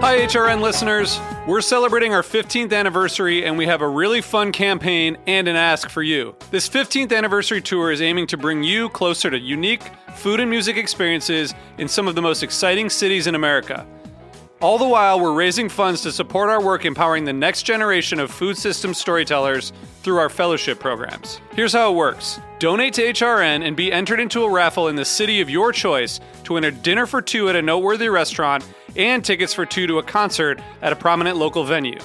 Hi, HRN listeners. We're celebrating our 15th anniversary, and we have a really fun campaign and an ask for you. This 15th anniversary tour is aiming to bring you closer to unique food and music experiences in some of the most exciting cities in America. All the while, we're raising funds to support our work empowering the next generation of food systems storytellers through our fellowship programs. Here's how it works. Donate to HRN and be entered into a raffle in the city of your choice to win a dinner for two at a noteworthy restaurant and tickets for two to a concert at a prominent local venue.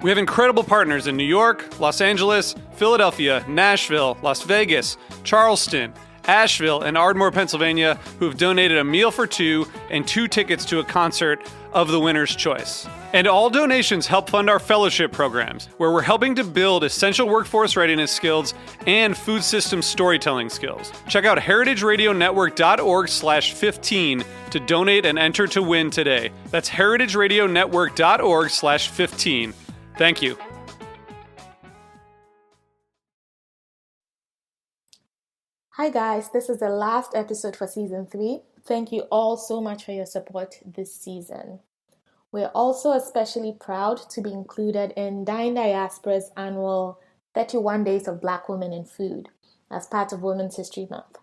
We have incredible partners in New York, Los Angeles, Philadelphia, Nashville, Las Vegas, Charleston, Asheville, and Ardmore, Pennsylvania, who have donated a meal for two and two tickets to a concert of the winner's choice. And all donations help fund our fellowship programs, where we're helping to build essential workforce readiness skills and food system storytelling skills. Check out heritageradionetwork.org/15 to donate and enter to win today. That's heritageradionetwork.org/15. Thank you. Hi guys, this is the last episode for season 3. Thank you all so much for your support this season. We're also especially proud to be included in Dine Diaspora's annual 31 Days of Black Women in Food as part of Women's History Month.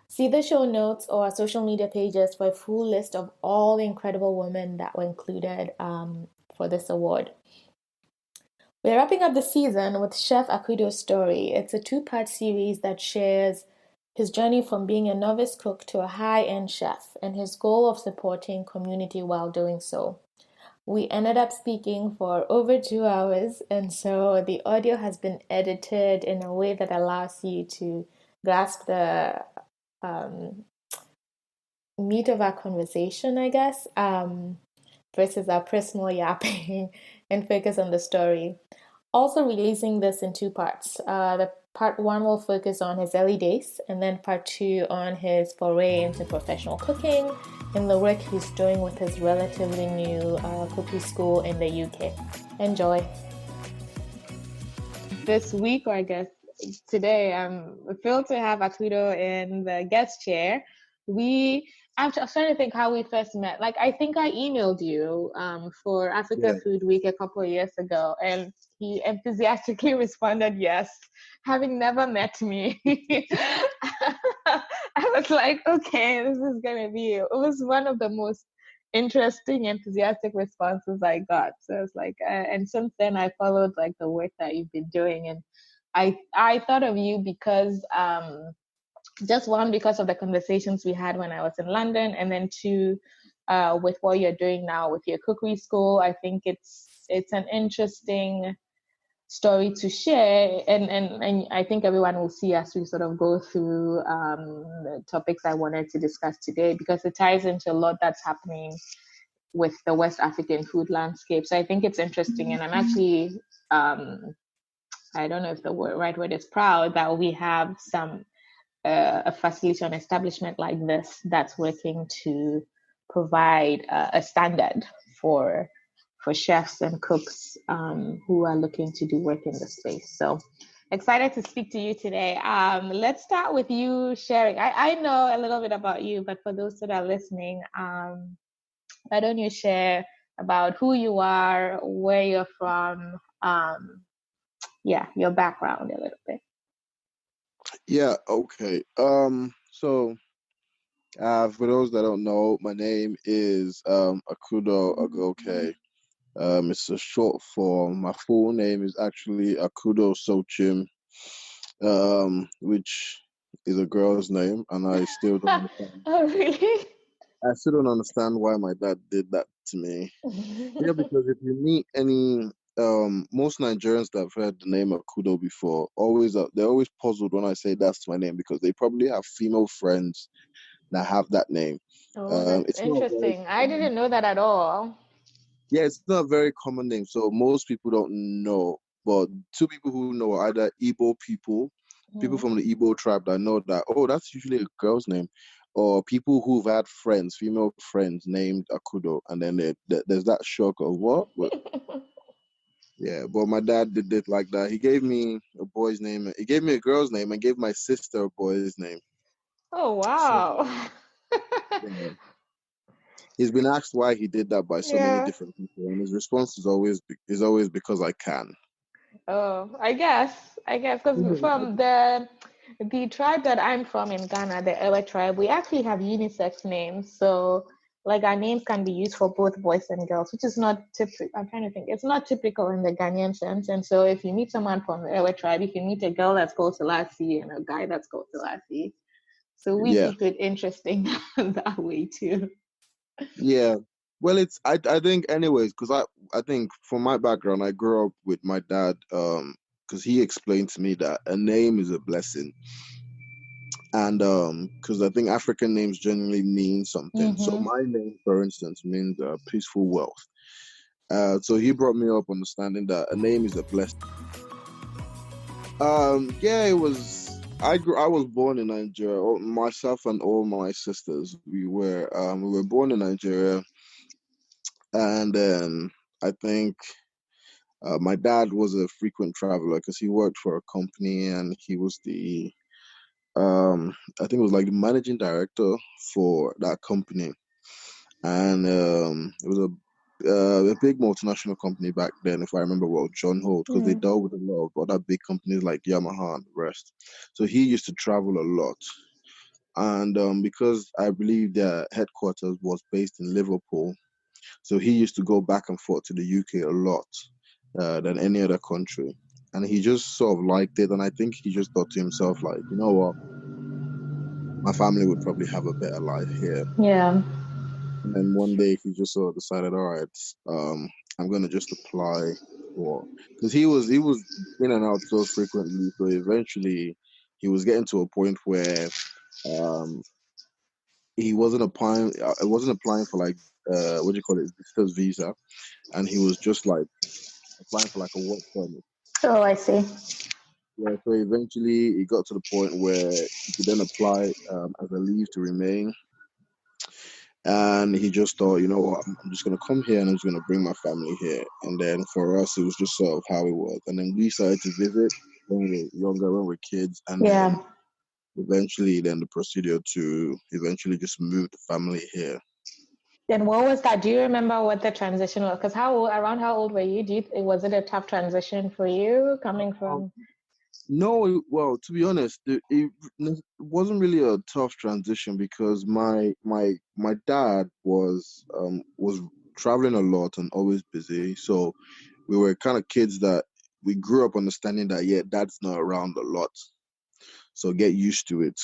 See the show notes or our social media pages for a full list of all the incredible women that were included for this award. We're wrapping up the season with Chef Akudo's story. It's a 2-part series that shares his journey from being a novice cook to a high-end chef and his goal of supporting community while doing so. We ended up speaking for over 2 hours, and so the audio has been edited in a way that allows you to grasp the meat of our conversation, I guess, versus our personal yapping and focus on the story. Also releasing this in 2 parts. The part 1 will focus on his early days, and then part 2 on his foray into professional cooking and the work he's doing with his relatively new cookie school in the UK. Enjoy. This week, or I guess today, I'm thrilled to have Akudo in the guest chair. I was trying to think how we first met. I think I emailed you for Africa Food Week a couple of years ago, and he enthusiastically responded yes, having never met me. I was like, okay, this is going to be, it was one of the most interesting, enthusiastic responses I got. So I was like, and since then I followed the work that you've been doing, and I thought of you because, just one, because of the conversations we had when I was in London, and then 2, with what you're doing now with your cookery school. I think it's an interesting story to share, and I think everyone will see as we sort of go through the topics I wanted to discuss today, because it ties into a lot that's happening with the West African food landscape. So I think it's interesting, and I'm actually, I don't know if the right word is proud that we have a facility or an establishment like this that's working to provide a standard for chefs and cooks who are looking to do work in the space. So excited to speak to you today. Let's start with you sharing. I know a little bit about you, but for those that are listening, why don't you share about who you are, where you're from, your background a little bit. Yeah, okay. So for those that don't know, my name is Akudo Agokei. It's a short form. My full name is actually Akudo Sochim, which is a girl's name, and I still don't understand. Oh, really? I still don't understand why my dad did that to me. Yeah, because if you meet any most Nigerians that have heard the name Akudo before, they're always puzzled when I say that's my name, because they probably have female friends that have that name. Oh, that's interesting. I didn't know that at all. Yeah, it's not a very common name, so most people don't know. But 2 people who know are either Igbo people from the Igbo tribe that know that, oh, that's usually a girl's name, or people who've had friends, female friends named Akudo, and then there's that shock of what? Yeah, but my dad did it like that. He gave me a boy's name. He gave me a girl's name and gave my sister a boy's name. Oh, wow. So, yeah. He's been asked why he did that by so many Yeah. different people, and his response is always because I can. Oh, I guess, because from the tribe that I'm from in Ghana, the Ewe tribe, we actually have unisex names. So, like, our names can be used for both boys and girls, which is not typical. I'm trying to think. It's not typical in the Ghanaian sense. And so, if you meet someone from the Ewe tribe, you can meet a girl that's called Selassie and a guy that's called Selassie. So we Yeah, keep it interesting that way too. yeah. Well, I think anyways, because I think from my background, I grew up with my dad, because he explained to me that a name is a blessing. And because I think African names generally mean something. So Mm-hmm. my name, for instance, means peaceful wealth. So he brought me up understanding that a name is a blessing. Yeah, it was. I was born in Nigeria. Myself and all my sisters, we were born in Nigeria, and then I think my dad was a frequent traveler because he worked for a company and he was the I think it was like the managing director for that company, and it was a big multinational company back then, if I remember well, John Holt, because they Mm. dealt with a lot of other big companies like Yamaha and the rest. So he used to travel a lot, and because I believe their headquarters was based in Liverpool, so he used to go back and forth to the UK a lot than any other country, and he just sort of liked it, and I think he just thought to himself like, you know what, my family would probably have a better life here. Yeah. And then one day he just sort of decided, all right, I'm gonna just apply for, because he was in and out so frequently. So eventually he was getting to a point where um he wasn't applying for like what do you call it, visitor's visa, and he was just like applying for like a work permit. Oh, I see. Yeah, so eventually it got to the point where he could then apply as a leave to remain. And he just thought, you know what, I'm just going to come here and I'm just going to bring my family here. And then for us, it was just sort of how it was. And then we started to visit when we were younger, when we were kids. And Yeah. then eventually, then the procedure to eventually just move the family here. Then what was that? Do you remember what the transition was? Because around how old were you? Was it a tough transition for you coming Um, from? no, well, to be honest, it wasn't really a tough transition because my dad was traveling a lot and always busy. So we were kind of kids that we grew up understanding that, yeah, dad's not around a lot, so get used to it.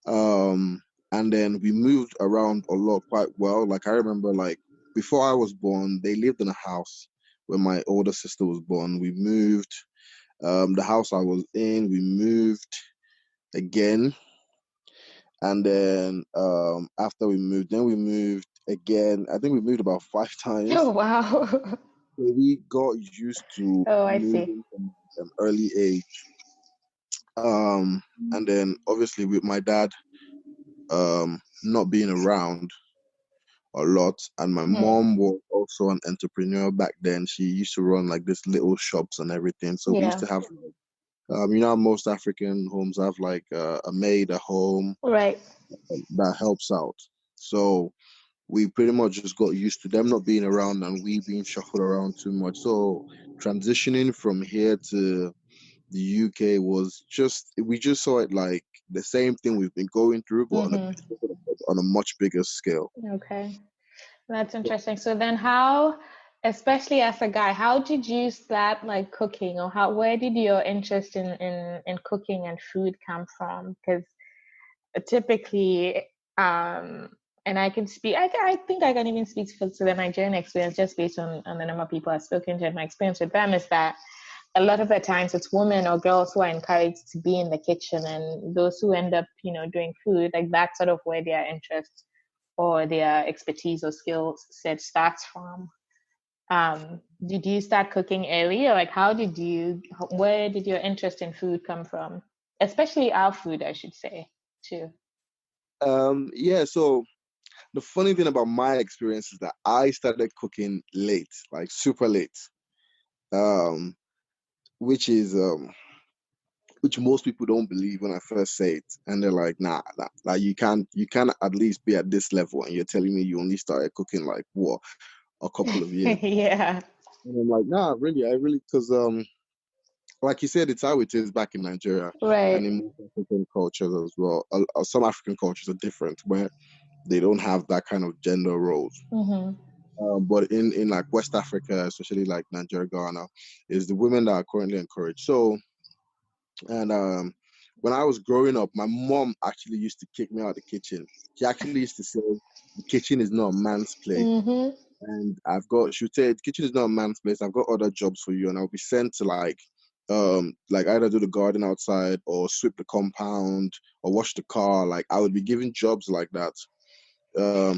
um and then we moved around a lot quite well. Like I remember, like before I was born, they lived in a house. When my older sister was born, we moved. The house I was in, we moved again. And then after we moved again. I think we moved about 5 times. Oh, wow. So we got used to Oh, I see. moving from an early age. And then obviously with my dad not being around a lot, and my Hmm. mom was also an entrepreneur back then. She used to run like this little shops and everything. So we used Yeah. to have how most African homes have like a maid at home Right. that helps out. So we pretty much just got used to them not being around and we being shuffled around too much. So transitioning from here to the UK was just, we just saw it like the same thing we've been going through, but Mm-hmm. on a much bigger scale. Okay. That's interesting. So then how, especially as a guy, how did you start like cooking, or where did your interest in cooking and food come from? Because typically, um, and I can speak, I think I can even speak to the Nigerian experience just based on the number of people I've spoken to, and my experience with them is that a lot of the times it's women or girls who are encouraged to be in the kitchen, and those who end up, doing food, like that's sort of where their interest or their expertise or skill set starts from. Did you start cooking early, or like where did your interest in food come from? Especially our food, I should say, too. Yeah, so the funny thing about my experience is that I started cooking late, like super late. Um, which is which most people don't believe when I first say it. And they're like, nah, like you can't at least be at this level. And you're telling me you only started cooking like what, a couple of years. Yeah. And I'm like, nah, really, because like you said, it's how it is back in Nigeria and Right. in most African cultures as well. Some African cultures are different where they don't have that kind of gender roles. Mm-hmm. But in like West Africa, especially like Nigeria, Ghana, is the women that are currently encouraged. So, and when I was growing up, my mom actually used to kick me out of the kitchen. She actually used to say, the kitchen is not a man's place. Mm-hmm. And she would say, the kitchen is not a man's place. I've got other jobs for you. And I'll be sent to like either do the garden outside or sweep the compound or wash the car. Like I would be given jobs like that.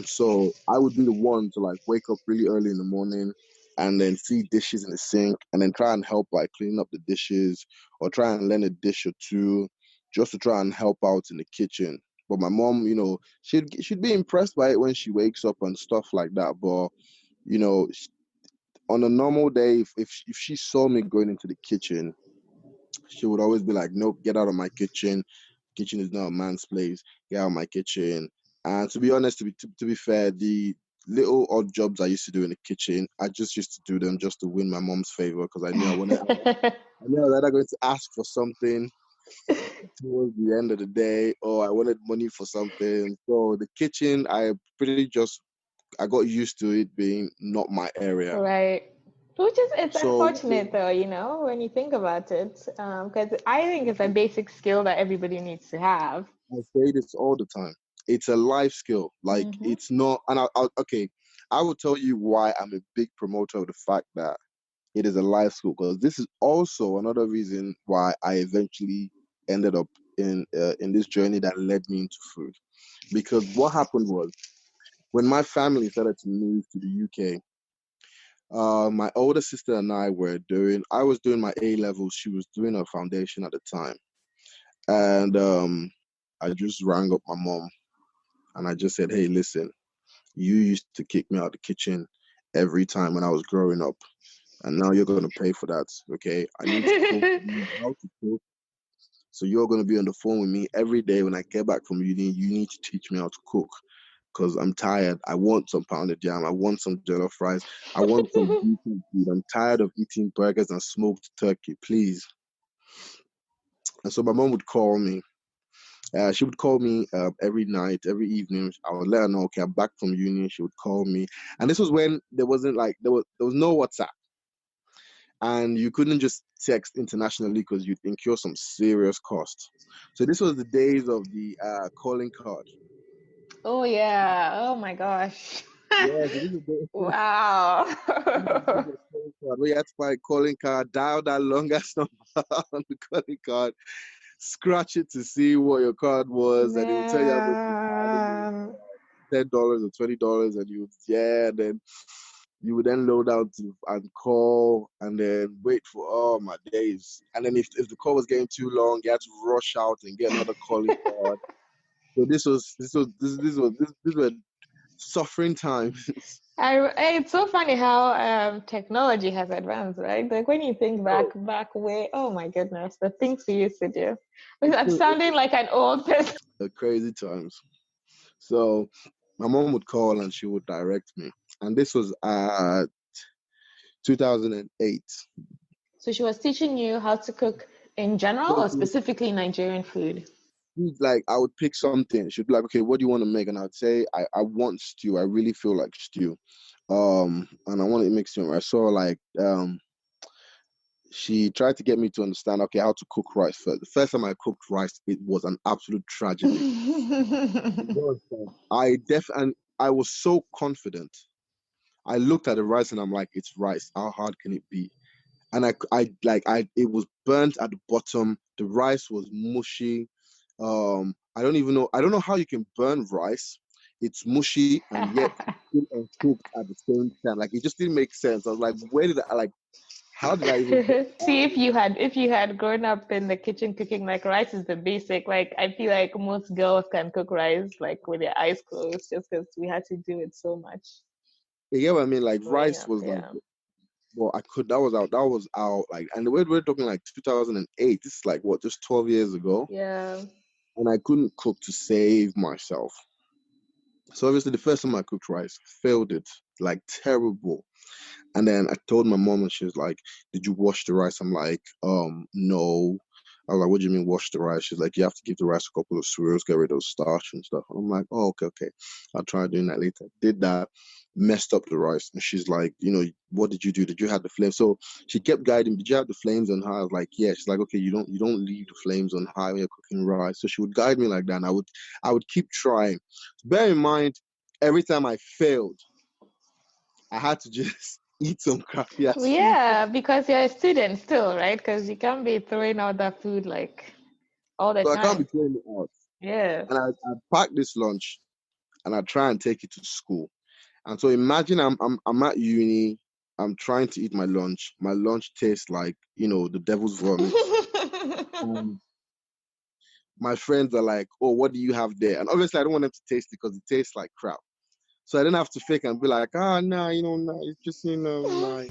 So I would be the one to like wake up really early in the morning and then see dishes in the sink and then try and help like cleaning up the dishes or try and learn a dish or two just to try and help out in the kitchen. But my mom, she'd be impressed by it when she wakes up and stuff like that. But you know, on a normal day, if she saw me going into the kitchen, she would always be like, "Nope, get out of my kitchen. Kitchen is not a man's place. Get out of my kitchen." And to be honest, to be fair, the little odd jobs I used to do in the kitchen, I just used to do them just to win my mom's favor because I knew I knew I was either going to ask for something towards the end of the day or I wanted money for something. So the kitchen, I got used to it being not my area. Right. It's So unfortunate though, when you think about it, because I think it's a basic skill that everybody needs to have. I say this all the time. It's a life skill. Like Mm-hmm. it's not, and okay, I will tell you why I'm a big promoter of the fact that it is a life skill because this is also another reason why I eventually ended up in this journey that led me into food. Because what happened was when my family started to move to the UK, my older sister and I was doing my A levels. She was doing her foundation at the time. And I just rang up my mom and I just said, hey, listen, you used to kick me out of the kitchen every time when I was growing up. And now you're going to pay for that, okay? I need to cook, I need how to cook. So you're going to be on the phone with me every day when I get back from uni. You need to teach me how to cook because I'm tired. I want some pounded jam. I want some jollof rice. I want some decent food. I'm tired of eating burgers and smoked turkey, please. And so my mom would call me. She would call me every night, every evening. I would let her know, okay, I'm back from uni. She would call me. And this was when there wasn't like, there was no WhatsApp. And you couldn't just text internationally because you'd incur some serious cost. So this was the days of the calling card. Oh yeah. Oh my gosh. Yeah, so this is the Wow. calling card. We had to buy a calling card, dial that longest number on the calling card, scratch it to see what your card was, and it would tell you how much you had. Man. $10 or $20, and then you would then load out and call and then wait for my days. And then if the call was getting too long, you had to rush out and get another calling card. So this were suffering times. It's so funny how technology has advanced, right? Like when you think back way, oh my goodness, the things we used to do. I'm sounding like an old person. The crazy times. So my mom would call and she would direct me. And this was 2008. So she was teaching you how to cook in general or specifically Nigerian food? Like I would pick something. She'd be like, okay, what do you want to make? And I'd say, I want stew. I really feel like stew. And I want to make stew. I saw like she tried to get me to understand, okay, how to cook rice first. The first time I cooked rice, it was an absolute tragedy. And I was so confident. I looked at the rice and I'm like, it's rice. How hard can it be? And it was burnt at the bottom. The rice was mushy. I don't know how you can burn rice. It's mushy and yet still uncooked at the same time. Like it just didn't make sense. I was like, how did I even See, if you had grown up in the kitchen cooking, like rice is the basic. Like I feel like most girls can cook rice like with their eyes closed just because we had to do it so much. you get what I mean? Like rice was like Yeah. Well, I could. That was out. Like, and we're talking like 2008. This is like what, just 12 years ago. Yeah. And I couldn't cook to save myself. So obviously, the first time I cooked rice, failed it like terrible. And then I told my mom, and she was like, "Did you wash the rice?" I'm like, no. I was like, "What do you mean wash the rice?" She's like, "You have to give the rice a couple of swirls, get rid of starch and stuff." And I'm like, "Oh, okay. I'll try doing that later." Did that, messed up the rice, and she's like, "What did you do? Did you have the flame?" So she kept guiding me. Did you have the flames on high? I was like, "Yeah." She's like, "Okay, you don't leave the flames on high when you're cooking rice." So she would guide me like that, and I would keep trying. Bear in mind, every time I failed, I had to just eat some crappy ass food. Yeah, because you're a student still, right? Because you can't be throwing out that food like all the So I can't be time. throwing it out. Yeah. And I pack this lunch and I try and take it to school. And so imagine I'm at uni, I'm trying to eat my lunch. My lunch tastes like, the devil's vomit. And my friends are like, "Oh, what do you have there?" And obviously I don't want them to taste it because it tastes like crap. So I didn't have to fake and be like, nah, nah, it's just, nah.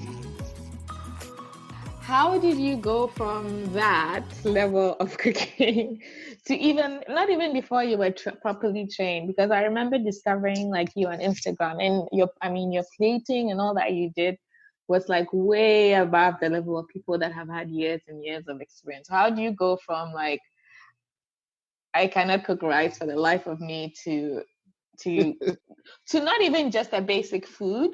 How did you go from that level of cooking to even, not even before you were properly trained? Because I remember discovering like you on Instagram and your plating and all that you did was like way above the level of people that have had years and years of experience. How do you go from like, I cannot cook rice for the life of me to not even just a basic food?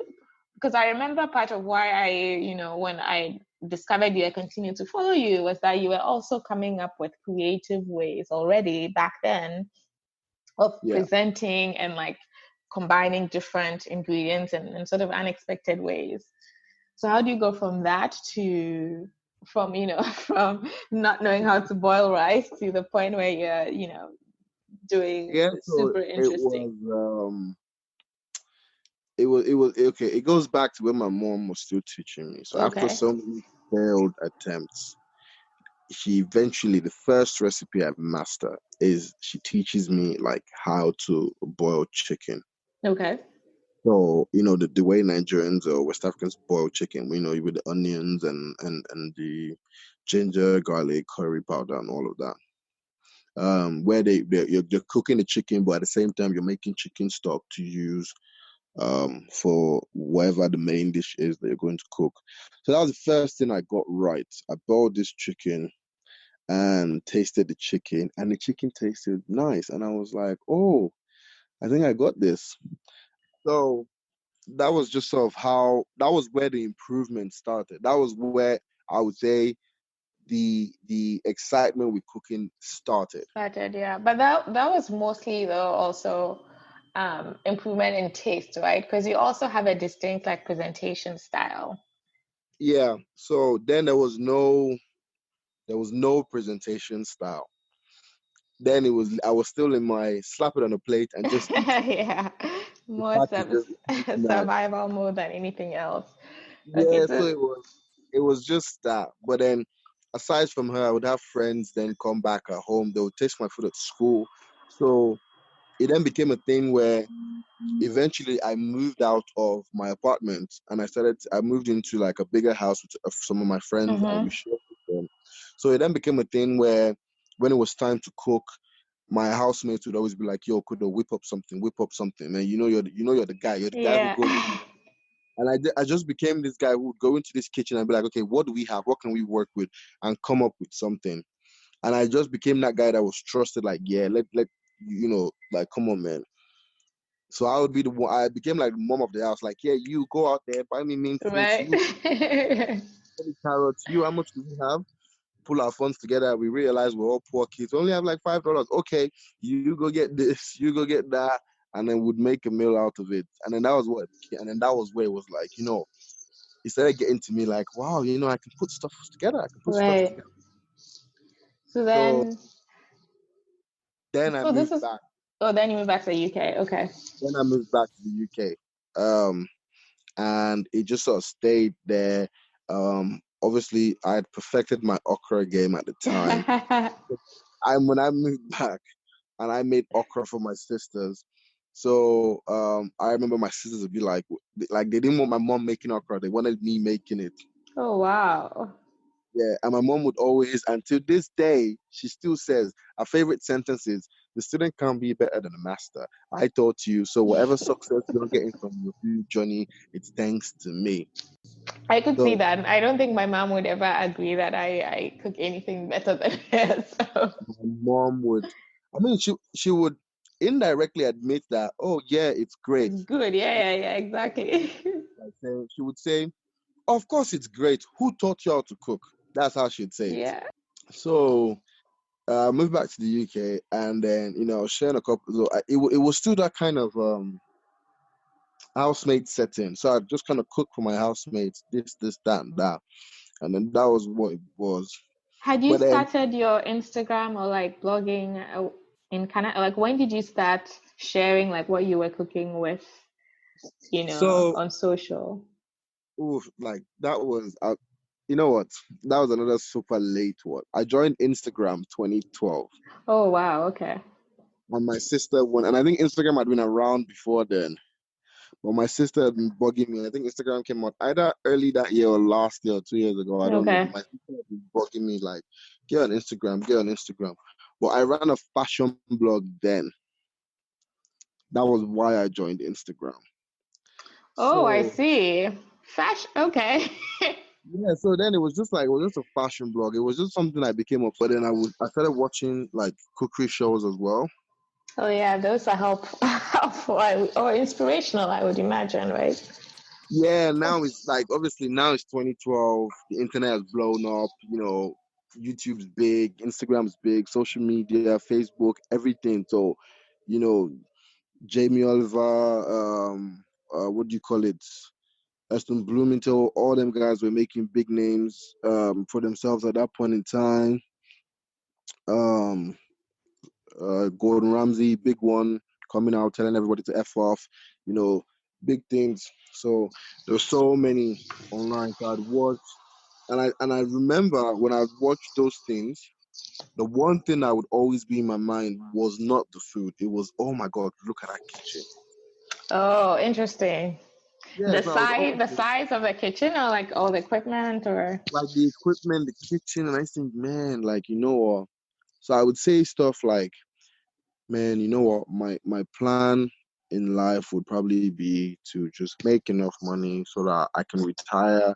Because I remember part of why when I discovered you, I continued to follow you, was that you were also coming up with creative ways already back then of Yeah. presenting and like combining different ingredients in sort of unexpected ways. So how do you go from that to from not knowing how to boil rice to the point where you're, doing Yeah, so super interesting? it was okay. It goes back to when my mom was still teaching me. So after Okay. so many failed attempts, she eventually, the first recipe I master is she teaches me like how to boil chicken. Okay. So, the way Nigerians or West Africans boil chicken, with the onions and the ginger, garlic, curry powder, and all of that. Where you're cooking the chicken, but at the same time you're making chicken stock to use for whatever the main dish is that you're going to cook. So that was the first thing I got right. I boiled this chicken and tasted the chicken, and the chicken tasted nice. And I was like, "Oh, I think I got this." So that was just sort of that was where the improvement started. That was where I would say the excitement with cooking started. Started, yeah. But that was mostly though also improvement in taste, right? Because you also have a distinct like presentation style. Yeah. So then there was no presentation style. Then I was still in my slap it on a plate and just eat it. Yeah. The More fact is just eat now. survival mode than anything else. Okay, Yeah, so so it was just that. But then aside from her, I would have friends then come back at home. They would taste my food at school. So it then became a thing where eventually I moved out of my apartment and I moved into like a bigger house with some of my friends and we mm-hmm. shared with them. So it then became a thing where when it was time to cook, my housemates would always be like, "Yo, Kudo, whip up something, man. You're the guy. You're the guy who Yeah. goes." And I just became this guy who would go into this kitchen and be like, "Okay, what do we have? What can we work with?" And come up with something. And I just became that guy that was trusted. Like, yeah, let like, come on, man. So I would be the one. I became like the mom of the house. Like, yeah, you go out there, buy me mint fruits. Right. You buy me carrots. You, how much do we have? Pull our funds together. We realize we're all poor kids. We only have like $5. Okay, you go get this. You go get that, and then would make a meal out of it. And then that was what. And then that was where it was like, it started getting to me like, wow, I can put stuff together. I can put stuff Right. together. So So then, then I so this moved is, back. oh, then you moved back to the UK. Okay. Then I moved back to the UK. And it just sort of stayed there. Obviously, I had perfected my okra game at the time. When I moved back and I made okra for my sisters, So I remember my sisters would be like they didn't want my mom making okra. They wanted me making it. Oh, wow. Yeah, and my mom would always, until this day, she still says her favorite sentence is, "The student can't be better than the master. I taught you, so whatever success you're getting from your food journey, it's thanks to me." I could see So that. I don't think my mom would ever agree that I cook anything better than her. So my mom would, I mean, she would indirectly admit that, oh yeah, it's great. it's good. Yeah, exactly. Like she would say, "Of course it's great. Who taught you how to cook?" That's how she'd say it. Yeah. So moved back to the UK, and then sharing a couple. So it was still that kind of housemate setting. So I just kind of cook for my housemates, this, that, and that, and then that was what it was. Had you But then, started your Instagram or like blogging in Canada? Like when did you start sharing like what you were cooking with, so on social? like that was, you know what? That was another super late one. I joined Instagram 2012, Oh, wow. Okay. and my sister went, and I think Instagram had been around before then. But my sister had been bugging me. I think Instagram came out either early that year or last year or 2 years ago. I don't know. But Okay. my sister had been bugging me like, get on Instagram, get on Instagram. But I ran a fashion blog then. That was why I joined Instagram. Oh, I So see. Fashion. Okay. yeah, so then it was just a fashion blog. It was just something I became up. But then I started watching like cookery shows as well. Oh, yeah. Those are helpful or inspirational, I would imagine, right? Yeah, now it's like obviously now it's 2012. The internet has blown up. YouTube's big, Instagram's big, social media, Facebook, everything. So, you know, Jamie Oliver, what do you call it? Aston Bloomington, all them guys were making big names for themselves at that point in time. Um, Gordon Ramsay, big one, coming out telling everybody to F off, you know, big things. So there's so many online. So I'd watch, and I remember when I watched those things, the one thing that would always be in my mind was not the food. It was, oh my God, look at that kitchen. Oh, interesting. Yeah, The so I was size, always the size of the kitchen, or like all the equipment, or like the equipment, the kitchen, and I think, man, like so I would say stuff like, man, you know what? My plan in life would probably be to just make enough money so that I can retire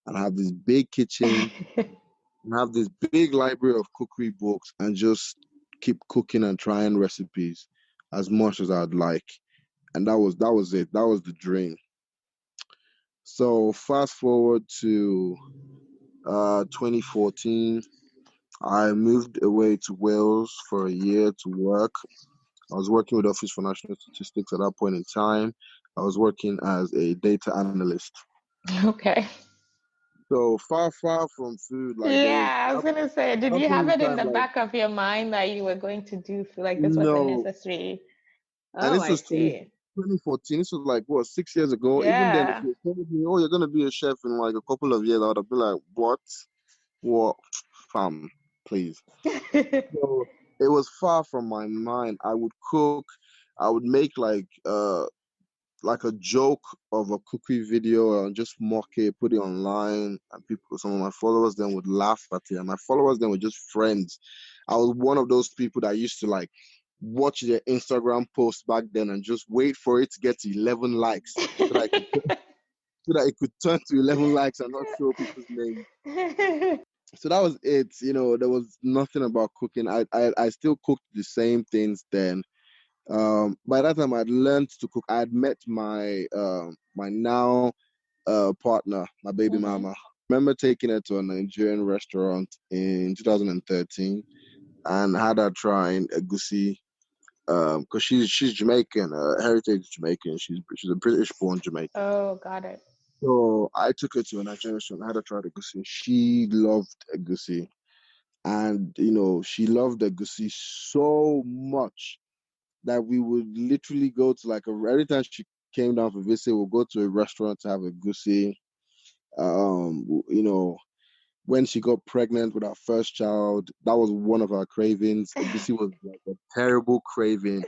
and have this big kitchen and have this big library of cookery books and just keep cooking and trying recipes as much as I'd like. And that was it. That was the dream. So fast forward to 2014, I moved away to Wales for a year to work. I was working with Office for National Statistics at that point in time. I was working as a data analyst. okay. So far, far from food. Like there was Yeah, I was gonna say, did that you point have in it in time, the like back of your mind that you were going to do like this was a no, necessary? and Oh, this I was see. 2014. This was like what 6 years ago. Even then, if Yeah. you told me, "Oh, you're gonna be a chef in like a couple of years," I would have been like, "What? What, fam? Please." So it was far from my mind. I would cook. I would make like a joke of a cookery video and just mock it, put it online, and some of my followers then would laugh at it. And my followers then were just friends. I was one of those people that used to like watch their Instagram post back then and just wait for it to get to 11 likes so that it could turn to 11 likes and not show people's names. So that was it. There was nothing about cooking. I still cooked the same things then. By that time, I'd learned to cook. I had met my now partner, my baby hmm mama. I remember taking her to a Nigerian restaurant in 2013 and had her trying egusi. Because she's Jamaican, heritage Jamaican. She's a British-born Jamaican. Oh, got it. So I took her to a Nigerian restaurant, had her try egusi. She loved egusi, and she loved egusi so much that we would literally go to every time she came down for visit, we'll go to a restaurant to have a goosey. When she got pregnant with our first child, that was one of our cravings. A goosey was like a terrible craving.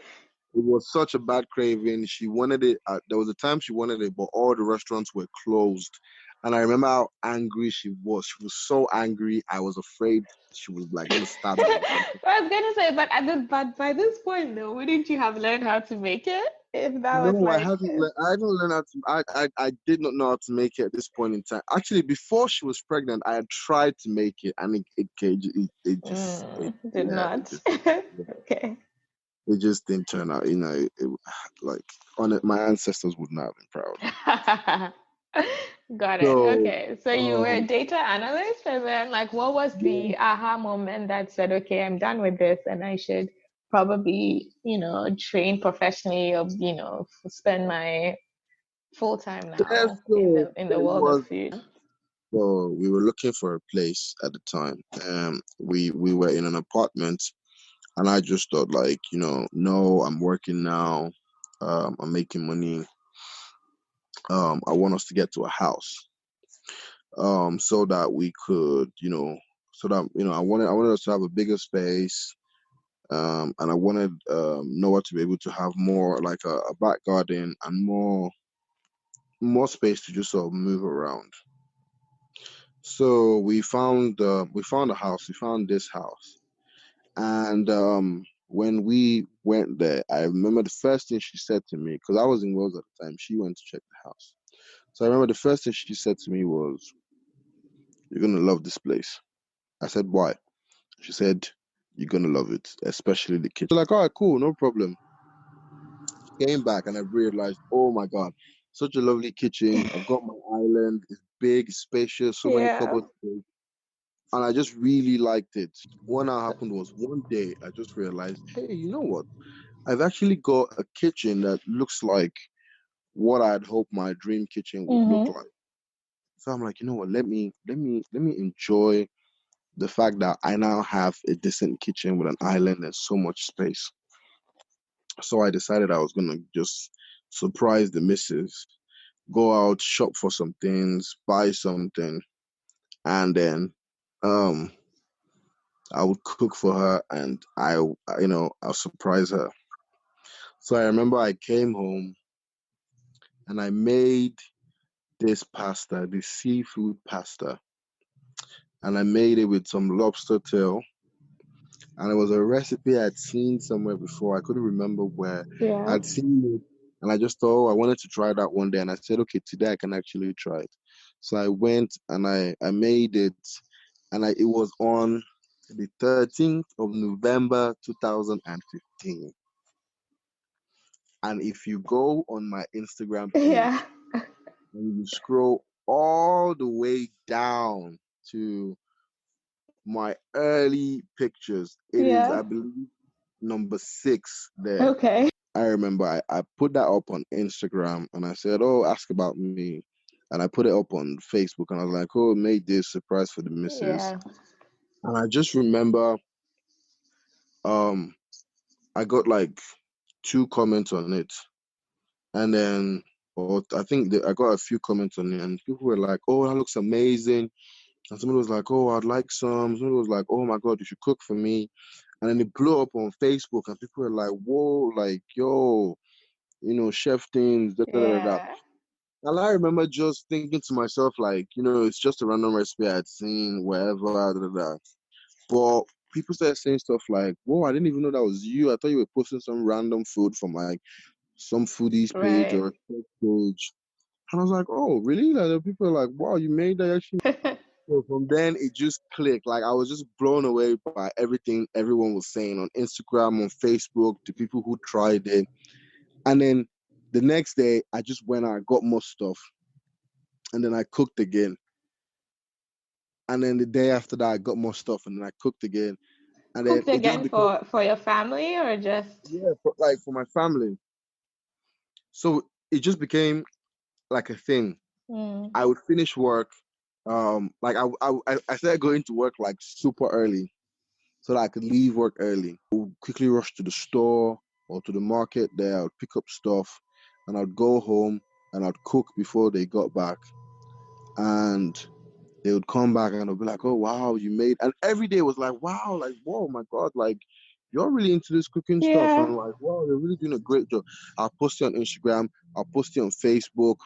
It was such a bad craving. She wanted it. There was a time she wanted it, but all the restaurants were closed. And I remember how angry she was. She was so angry. I was afraid she was like going to stab me or something. I was gonna say, but by this point, though, wouldn't you have learned how to make it? If that was No, I like, haven't. I haven't learned how to. I did not know how to make it at this point in time. Actually, before she was pregnant, I had tried to make it, and did not. Yeah, Okay. it just didn't turn out. Like on it, my ancestors would not have been proud. Got it. So, Okay. So you were a data analyst, and then like, what was yeah, the aha moment that said, okay, I'm done with this, and I should probably, train professionally or, spend my full time yeah, now in so the it world of was. food? So we were looking for a place at the time. We were in an apartment, and I just thought like, no, I'm working now. I'm making money. I want us to get to a house. So that we could, I wanted us to have a bigger space. And I wanted Noah to be able to have more like a back garden and more space to just sort of move around. So we found a house. We found this house, and when we went there, I remember the first thing she said to me, because I was in Wales at the time. She went to check the house, so I remember the first thing she said to me was, "You're gonna love this place." I said, "Why?" She said, "You're gonna love it, especially the kitchen." Like, all right, cool, no problem. Came back and I realized, oh my God, such a lovely kitchen. I've got my island. It's big, spacious, so many Yeah. cupboard space. And I just really liked it. What now happened was one day I just realized, hey, you know what? I've actually got a kitchen that looks like what I'd hoped my dream kitchen would look Mm-hmm. like. So I'm like, you know what? Let me enjoy the fact that I now have a decent kitchen with an island and so much space. So I decided I was gonna just surprise the missus, go out, shop for some things, buy something, and then um I would cook for her and I'll surprise her. So I remember I came home and I made this pasta, this seafood pasta, and I made it with some lobster tail. And it was a recipe I'd seen somewhere before. I couldn't remember where. Yeah. I'd seen it, and I just thought, oh, I wanted to try that one day. And I said, okay, today I can actually try it. So I went and I made it, and it was on the 13th of November 2015. And if you go on my Instagram Yeah. page and you scroll all the way down to my early pictures, it is, Yeah. I believe, number 6 there. Okay. I remember I put that up on Instagram and I said, oh, ask about me. And I put it up on Facebook and I was like, oh, made this surprise for the missus. Yeah. And I just remember um I got like 2 comments on it. And then, or I think that I got a few comments on it and people were like, oh, that looks amazing. And somebody was like, oh, I'd like some. Somebody was like, oh my God, you should cook for me. And then it blew up on Facebook and people were like, whoa, like, yo, chef things, da da da da. Yeah. And I remember just thinking to myself, like, it's just a random recipe I'd seen wherever, da, da, da. But people started saying stuff like, whoa, I didn't even know that was you. I thought you were posting some random food from like some foodies page Right. or a chef page. And I was like, oh, really? Like, the people are like, wow, you made that actually. So from then, it just clicked. Like, I was just blown away by everything everyone was saying on Instagram, on Facebook, the people who tried it. And then the next day, I just went out, got more stuff, and then I cooked again. And then the day after that, I got more stuff, and then I cooked again. And then Cooked it just again became, for your family or just yeah, for my family. So it just became like a thing. mm, I would finish work. Like I started going to work like super early so that I could leave work early. I would quickly rush to the store or to the market there. I would pick up stuff and I'd go home and I'd cook before they got back. And they would come back and I'd be like, oh, wow, you made. And every day was like, wow, like, whoa, my God, like, you're really into this cooking stuff. Yeah. And I'm like, wow, you're really doing a great job. I'll post it on Instagram. I'll post it on Facebook.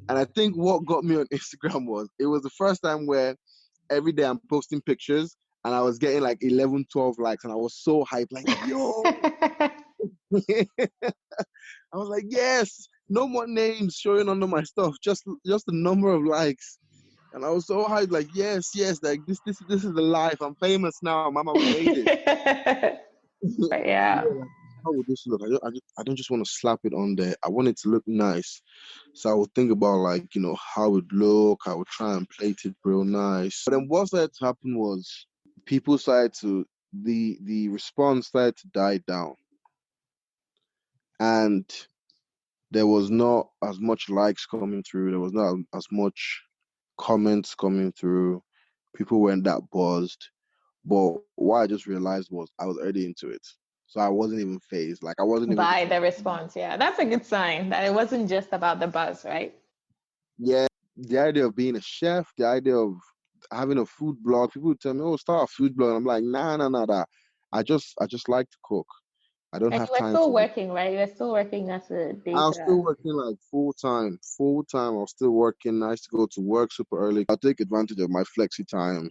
And I think what got me on Instagram was, it was the first time where every day I'm posting pictures and I was getting like 11, 12 likes. And I was so hyped, like, yo. I was like, yes, no more names showing under my stuff, just the number of likes. And I was so hyped, like, yes, like this is the life. I'm famous now, mama, we made it. Yeah. Yeah, like, how would this look? I don't just want to slap it on there. I want it to look nice. So I would think about, like, how it would look. I would try and plate it real nice. But then what started to happen was people started to, the response started to die down. And there was not as much likes coming through. There was not as much comments coming through. People weren't that buzzed. But what I just realized was I was already into it. So I wasn't even phased. Like, I wasn't even By looking. the response. Yeah. That's a good sign that it wasn't just about the buzz, right? Yeah, the idea of being a chef, the idea of having a food blog. People would tell me, "Oh, start a food blog." And I'm like, nah, nah. I just like to cook. I don't And have you were time still for it. working, right? You were still working as a I was still data. working like full time. Full time. I was still working. I used to go to work super early. I'll take advantage of my flexi time.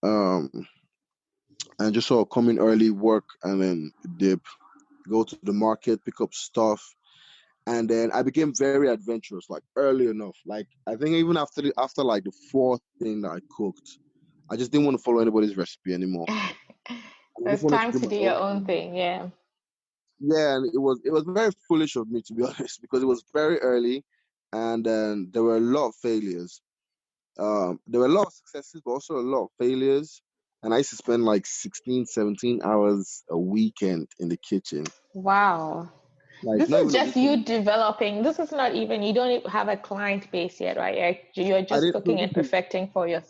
Um, and just sort of come in early, work, and then dip, go to the market, pick up stuff. And then I became very adventurous, like early enough. Like, I think even after like the fourth thing that I cooked, I just didn't want to follow anybody's recipe anymore. I just It's wanted to time do to my do own your own thing. thing. Yeah. Yeah, and it was very foolish of me, to be honest, because it was very early, and then there were a lot of failures. There were a lot of successes, but also a lot of failures. And I used to spend like 16, 17 hours a weekend in the kitchen. Wow. Like, This not is even a just weekend. you developing. This is not even, you don't even have a client base yet, right? You're I just didn't. So cooking this and is perfecting for your I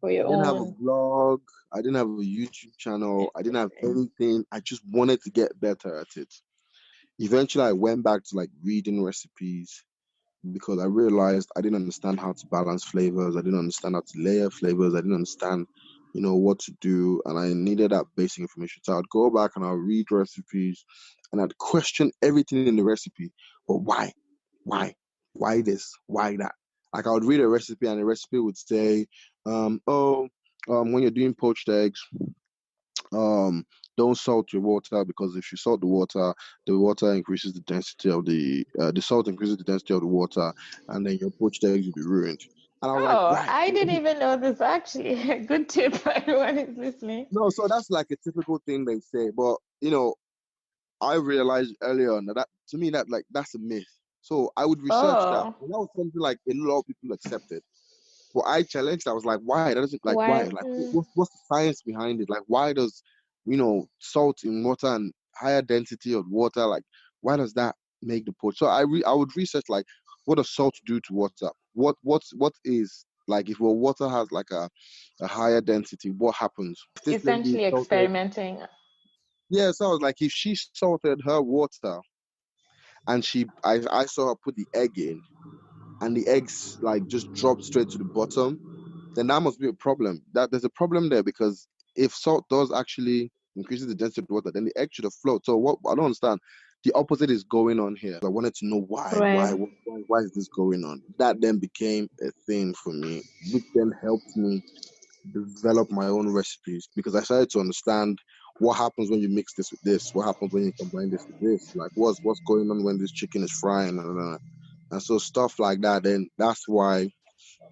didn't have a own. blog. I didn't have a YouTube channel. I didn't have anything. I just wanted to get better at it. Eventually, I went back to like reading recipes because I realized I didn't understand how to balance flavors. I didn't understand how to layer flavors. I didn't understand, what to do. And I needed that basic information. So I'd go back and I'd read recipes and I'd question everything in the recipe. But why? Why? Why this? Why that? Like, I would read a recipe and the recipe would say, when you're doing poached eggs, um, don't salt your water, because if you salt the water increases the density of the salt increases the density of the water, and then your poached eggs will be ruined. And I was like, Oh, why? I didn't even know this. Actually, good tip for everyone who's listening. No, so that's like a typical thing they say, but I realized earlier on that to me that's a myth. So I would research that, Oh, and that was something like a lot of people accepted. But I challenged. I was like, why? That doesn't, like, why? why? Like, what's the science behind it? Like, why does, salt in water and higher density of water, like, why does that make the poach? So I would research, like, what does salt do to water? What is, like, if water has like a higher density, what happens? This lady Essentially salted. experimenting. Yeah, so I was like, if she salted her water and I saw her put the egg in, and the eggs like just dropped straight to the bottom, then that must be a problem. That there's a problem there, because if salt does actually increases the density of water, then the egg should have flowed. So what I don't understand, the opposite is going on here. I wanted to know Right. why is this going on? That then became a thing for me, which then helped me develop my own recipes, because I started to understand what happens when you mix this with this, what happens when you combine this with this, like what's going on when this chicken is frying, and so stuff like that. Then that's why,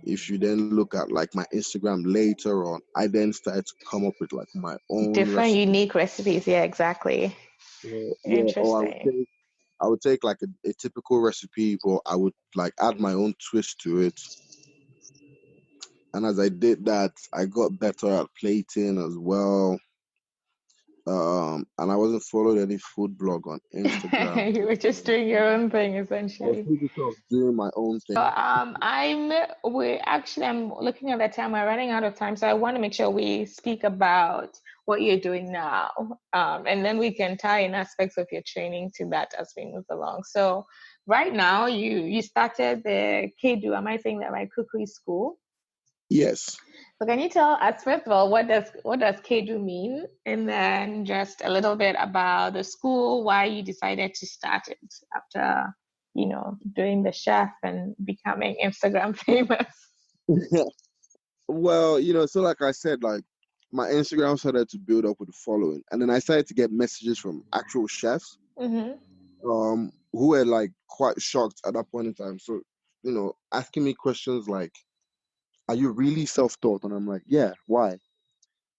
if you then look at like my Instagram later on, I then started to come up with like my own Different, recipe. unique recipes. Yeah, exactly. Yeah, or Interesting. I would take like a typical recipe, but I would like add my own twist to it. And as I did that, I got better at plating as well. And I wasn't following any food blog on Instagram. You were just doing your own thing, I was essentially. still just sort of doing my own thing. I'm looking at the time. We're running out of time, so I want to make sure we speak about what you're doing now, and then we can tie in aspects of your training to that as we move along. So, right now, you started the Kedu. Am I saying that right? Cookery school. Yes. So can you tell us first of all what does Kedu mean, and then just a little bit about the school, why you decided to start it after doing the chef and becoming Instagram famous. Well, so like I said, like my Instagram started to build up with the following, and then I started to get messages from actual chefs, Mm-hmm. who were like quite shocked at that point in time. So, asking me questions like, "Are you really self-taught?" And I'm like, "Yeah, why?"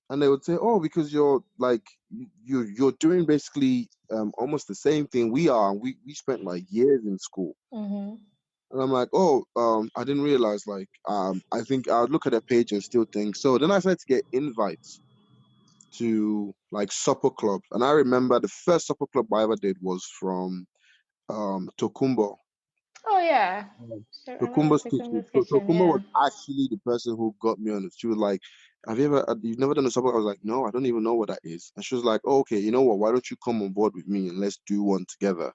And they would say, "Oh, because you're like you're doing basically almost the same thing we are. And we spent like years in school." Mm-hmm. And I'm like, "Oh, I didn't realize." Like, I think I'd look at their page and still think. So then I started to get invites to like supper clubs, and I remember the first supper club I ever did was from Tokumbo. Oh yeah. Sure, I remember Tokumbo's kitchen. Cucumber's So Kitchen, Tokumbo yeah. was actually the person who got me on it. She was like, you've never done a supper? I was like, no, I don't even know what that is. And she was like, oh, okay, you know what? Why don't you come on board with me and let's do one together?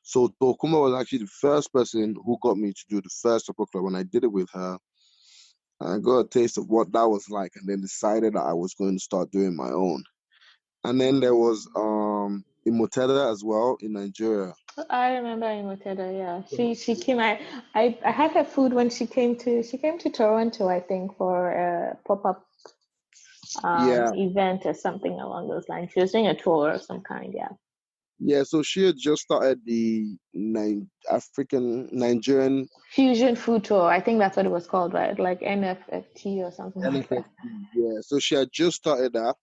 So Tokumbo was actually the first person who got me to do the first supper club. When I did it with her, I got a taste of what that was like, and then decided that I was going to start doing my own. And then there was Imoteda as well in Nigeria. I remember Imoteda, yeah. She came. I had her food when she came to Toronto, I think, for a pop-up Yeah, event or something along those lines. She was doing a tour of some kind, yeah. yeah. So she had just started the African Nigerian Fusion food tour. I think that's what it was called, right? Like NFFT or something like that. NFFT. Yeah, so she had just started that,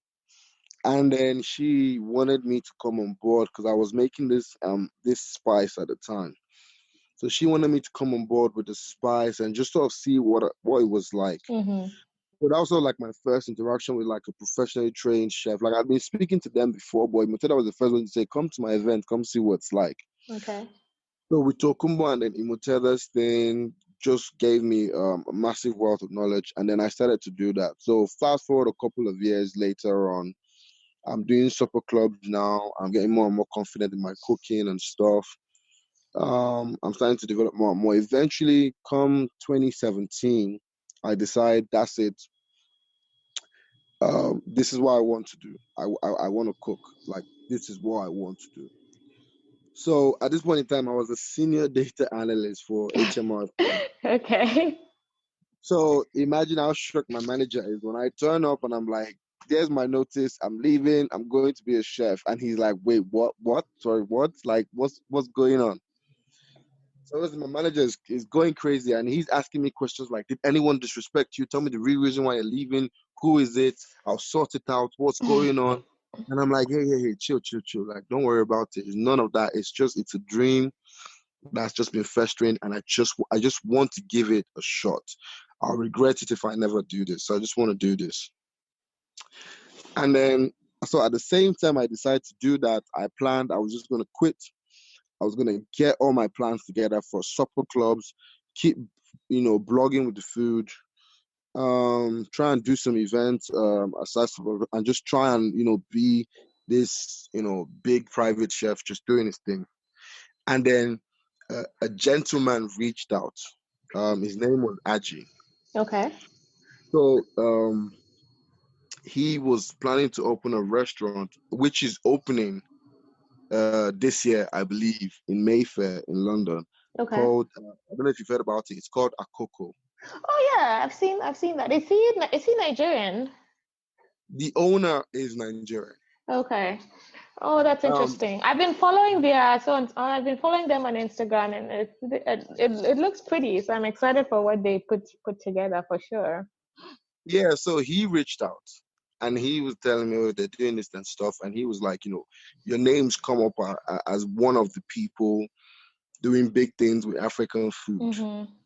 and then she wanted me to come on board because I was making this spice at the time. So she wanted me to come on board with the spice and just sort of see what it was like. Mm-hmm. But also like my first interaction with like a professionally trained chef. Like I'd been speaking to them before, but Imoteda was the first one to say, "Come to my event, come see what it's like." Okay. So with Tokumbo and then Imoteda's thing just gave me a massive wealth of knowledge, and then I started to do that. So fast forward a couple of years later on, I'm doing supper clubs now. I'm getting more and more confident in my cooking and stuff. I'm starting to develop more and more. Eventually, come 2017, I decide that's it. This is what I want to do. I want to cook. Like this is what I want to do. So at this point in time, I was a senior data analyst for HMR. Okay. So imagine how shocked my manager is when I turn up and I'm like, "There's my notice. I'm leaving. I'm going to be a chef." And he's like, "Wait, what? What? Sorry, what? Like, what's going on?" So my manager is going crazy, and he's asking me questions like, "Did anyone disrespect you? Tell me the real reason why you're leaving. Who is it? I'll sort it out. What's going on?" And I'm like, "Hey, chill, chill, chill. Like, don't worry about it. It's none of that. It's a dream that's just been festering, and I just want to give it a shot. I'll regret it if I never do this. So I just want to do this." And then, so at the same time I decided to do that, I planned I was just going to quit. I was going to get all my plans together for supper clubs, keep, blogging with the food, try and do some events, aside from, and just try and, be this, big private chef just doing his thing. And then a gentleman reached out. His name was Aji. Okay. So he was planning to open a restaurant, which is opening this year, I believe, in Mayfair in London, Okay. called, I don't know if you've heard about it, it's called Akoko. Oh yeah, I've seen that. Is he Nigerian? The owner is Nigerian. Okay. Oh, that's Um, interesting. I've been following I've been following them on Instagram, and it looks pretty. So I'm excited for what they put together for sure. yeah, so he reached out and he was telling me, oh, they're doing this and stuff. And he was like, your names come up as one of the people doing big things with African food,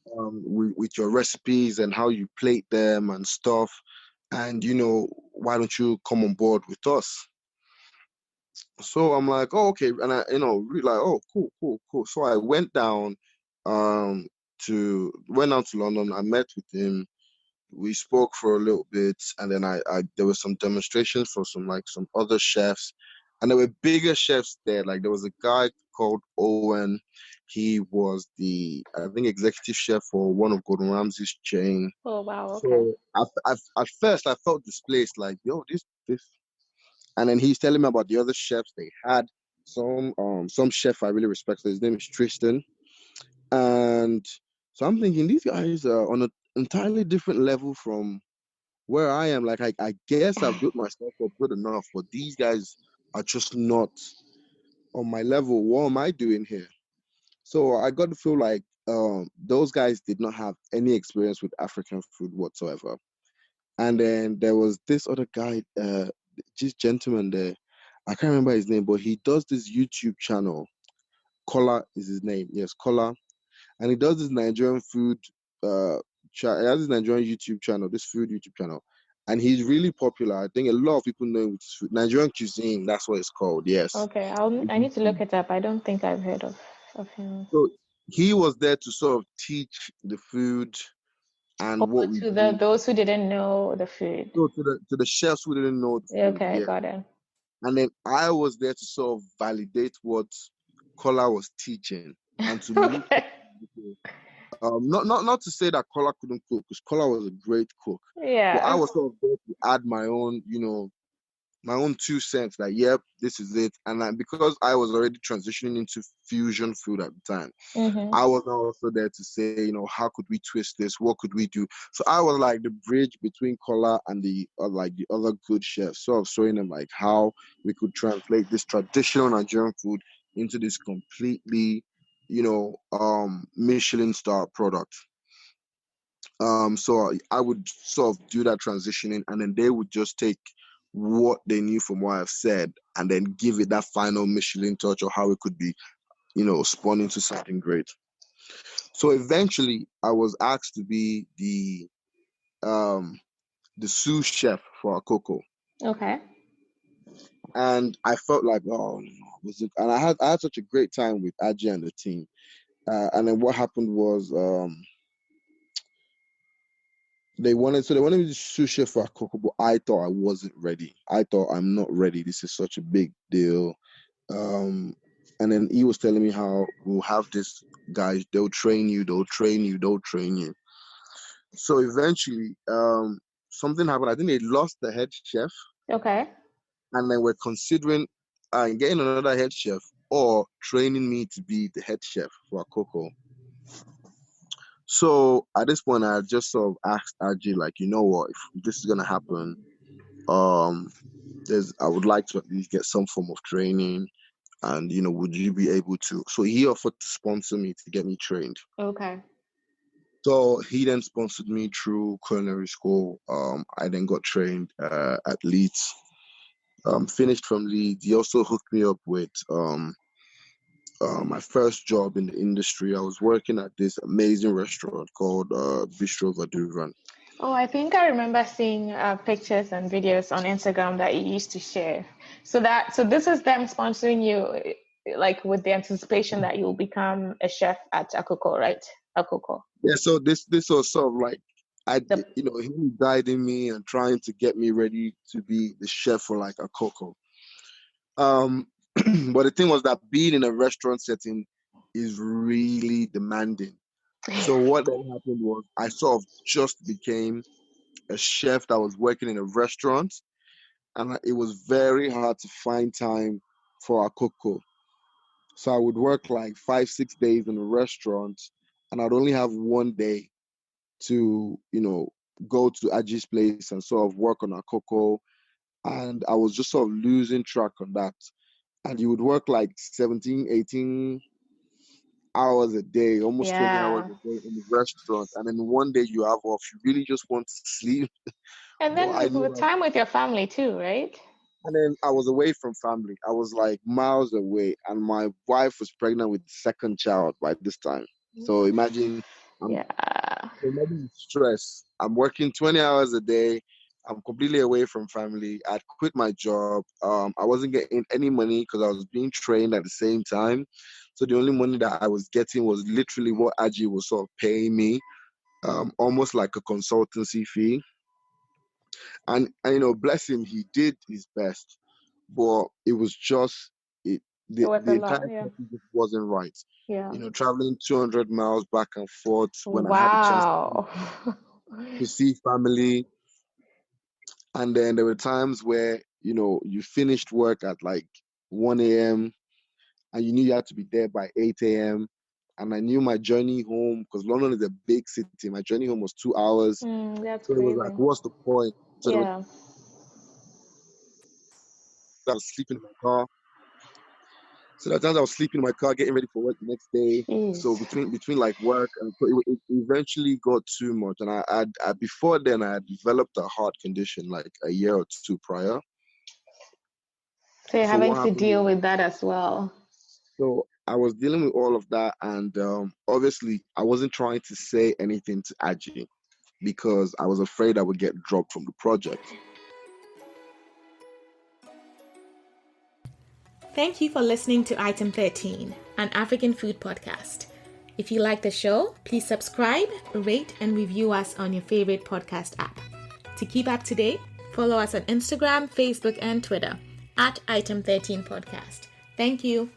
Mm-hmm. with your recipes and how you plate them and stuff. And, why don't you come on board with us? So I'm like, oh, okay. And I, really like, oh, cool, cool, cool. So I um, went down to London. I met with him. We spoke for a little bit, and then I there was some demonstrations for some other chefs, and there were bigger chefs there. Like there was a guy called Owen. He was I think, executive chef for one of Gordon Ramsay's chain. Oh wow, okay. So at first I felt displaced, like, yo, this. And then he's telling me about the other chefs they had. Some chef I really respect. His name is Tristan. And so I'm thinking these guys are on an entirely different level from where I am. Like, I guess I've built myself up good enough, but these guys are just not on my level. What am I doing here? So I got to feel like those guys did not have any experience with African food whatsoever. And then there was this other guy, this gentleman there. I can't remember his name, but he does this YouTube channel. Kola is his name. Yes, Kola. And he does this Nigerian food. He has this Nigerian YouTube channel, this food YouTube channel, and he's really popular. I think a lot of people know him with his food. Nigerian cuisine, that's what it's called. Yes. Okay, I need to look it up. I don't think I've heard of him. So he was there to sort of teach the food and Oh, what we to do. those who didn't know the food. So to the chefs who didn't know the food, Okay, yeah. got it. And then I was there to sort of validate what Kola was teaching and to look Okay. not to say that Kola couldn't cook, because Kola was a great cook. But I Yeah. was sort of there to add my own, my own 2 cents, that, yep, this is it. And because I was already transitioning into fusion food at the time, Mm-hmm. I was also there to say, how could we twist this? What could we do? So I was like the bridge between Kola and the other good chefs, sort of showing them like how we could translate this traditional Nigerian food into this completely, Michelin star product. So I would sort of do that transitioning, and then they would just take what they knew from what I've said and then give it that final Michelin touch, or how it could be, spun into something great. So eventually I was asked to be the sous chef for Akoko. Okay. And I felt like, oh, was it? And I had such a great time with Aji and the team. And then what happened was, they wanted me to sous chef for Akoko, but I thought I wasn't ready. I thought, I'm not ready. This is such a big deal. And then he was telling me how we'll have this guys, they'll train you. So eventually, something happened. I think they lost the head chef, Okay. and they were considering getting another head chef or training me to be the head chef for Akoko. So at this point, I just sort of asked Aji, like, you know what, if this is gonna happen, I would like to at least get some form of training, and would you be able to? So he offered to sponsor me to get me trained. Okay. So he then sponsored me through culinary school. I then got trained at Leith. Finished from Leith. He also hooked me up with my first job in the industry. I was working at this amazing restaurant called Bistro Vadouvan. Oh, I think I remember seeing pictures and videos on Instagram that you used to share. So this is them sponsoring you, like with the anticipation that you'll become a chef at Akuko, right? Akuko. Yeah. So this was sort of like The, him guiding me and trying to get me ready to be the chef for like Akoko. But the thing was that being in a restaurant setting is really demanding. So what then happened was I sort of just became a chef that was working in a restaurant, and it was very hard to find time for Akoko. So I would work like 5-6 days in a restaurant, and I'd only have one day to, go to Aji's place and sort of work on Akoko. And I was just sort of losing track on that. And you would work like 17, 18 hours a day, almost 20 hours yeah. a day in the restaurant. And then one day you have off, you really just want to sleep. And But then I knew with time with your family too, right? And then I was away from family. I was like miles away, and my wife was pregnant with the second child by this time. So I'm Yeah. imagine the stress. I'm working 20 hours a day. I'm completely away from family. I'd quit my job. I wasn't getting any money because I was being trained at the same time. So the only money that I was getting was literally what Aji was sort of paying me, almost like a consultancy fee. And bless him, he did his best, but it was just It was the a entire lot, yeah. process just wasn't right. Yeah. Traveling 200 miles back and forth when I had a chance Wow. to see family. And then there were times where, you finished work at like 1 a.m. and you knew you had to be there by 8 a.m. And I knew my journey home, because London is a big city, my journey home was 2 hours. That's So it was crazy. like, what's the point? So there Yeah. was sleeping in my car. So there were times I was sleeping in my car, getting ready for work the next day. So Jeez. between like work, and so it eventually got too much. And I before then I had developed a heart condition like a year or two prior. So you're So having what to happened deal was, with that as well. so I was dealing with all of that, and obviously I wasn't trying to say anything to Aji because I was afraid I would get dropped from the project. Thank you for listening to Item 13, an African food podcast. If you like the show, please subscribe, rate, and review us on your favorite podcast app. To keep up to date, follow us on Instagram, Facebook, and Twitter at Item 13 Podcast. Thank you.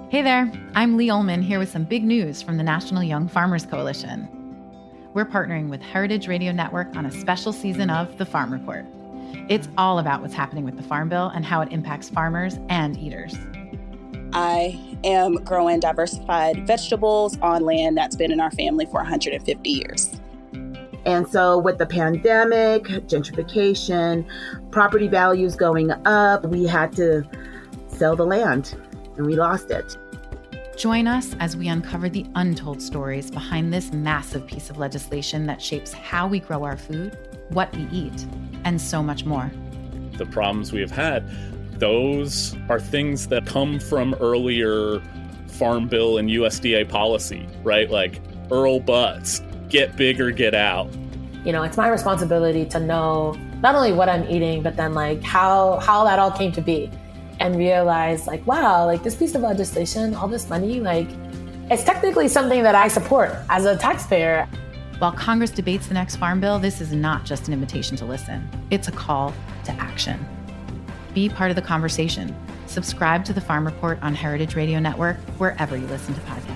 Hey there, I'm Lee Ullman here with some big news from the National Young Farmers Coalition. We're partnering with Heritage Radio Network on a special season of The Farm Report. It's all about what's happening with the Farm Bill and how it impacts farmers and eaters. I am growing diversified vegetables on land that's been in our family for 150 years. And so with the pandemic, gentrification, property values going up, we had to sell the land and we lost it. Join us as we uncover the untold stories behind this massive piece of legislation that shapes how we grow our food, what we eat, and so much more. The problems we have had, those are things that come from earlier Farm Bill and USDA policy, right? Like Earl Butts, get big or get out. It's my responsibility to know not only what I'm eating, but then like how that all came to be. And realize like, wow, like this piece of legislation, all this money, like it's technically something that I support as a taxpayer. While Congress debates the next Farm Bill, this is not just an invitation to listen. It's a call to action. Be part of the conversation. Subscribe to The Farm Report on Heritage Radio Network, wherever you listen to podcasts.